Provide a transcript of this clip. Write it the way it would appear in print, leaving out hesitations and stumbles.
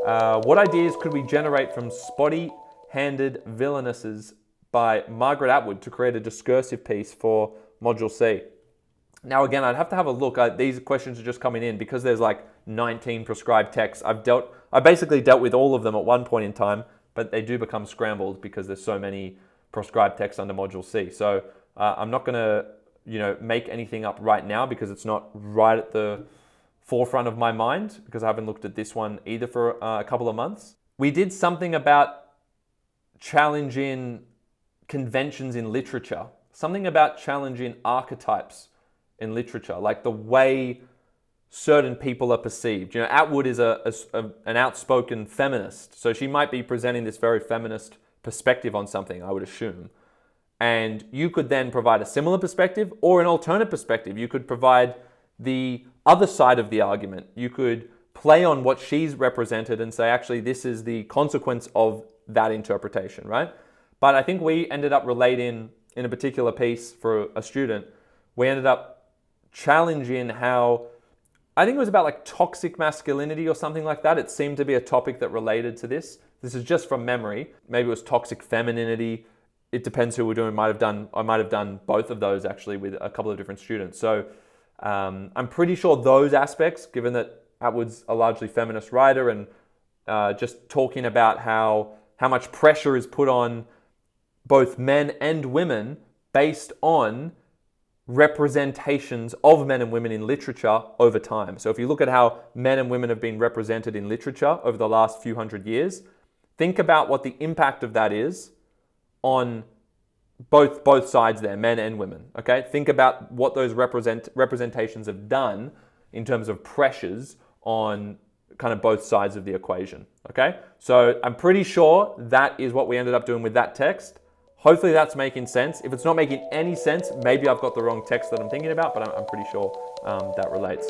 What ideas could we generate from spotty-handed villainesses by Margaret Atwood to create a discursive piece for Module C? Now again, I'd have to have a look. These questions are just coming in because there's like 19 prescribed texts. I basically dealt with all of them at one point in time, but they do become scrambled because there's so many prescribed texts under Module C. So I'm not going to, make anything up right now because it's not right at the forefront of my mind because I haven't looked at this one either for a couple of months. We did something about challenging conventions in literature, something about challenging archetypes in literature, like the way certain people are perceived. Atwood is an outspoken feminist, so she might be presenting this very feminist perspective on something, I would assume. And you could then provide a similar perspective or an alternate perspective. You could provide the other side of the argument. You could play on what she's represented and say, actually, this is the consequence of that interpretation, right? But I think we ended up relating in a particular piece for a student, we ended up challenging how, I think it was about like toxic masculinity or something like that. It seemed to be a topic that related to this. This is just from memory. Maybe it was toxic femininity. It depends who we're doing. I might have done both of those actually with a couple of different students. So I'm pretty sure those aspects, given that Atwood's a largely feminist writer and just talking about how much pressure is put on both men and women based on representations of men and women in literature over time. So if you look at how men and women have been represented in literature over the last few hundred years, think about what the impact of that is on both sides there, men and women. Okay, think about what those representations have done in terms of pressures on kind of both sides of the equation. Okay, so I'm pretty sure that is what we ended up doing with that text. Hopefully that's making sense. If it's not making any sense, maybe I've got the wrong text that I'm thinking about, but I'm pretty sure that relates.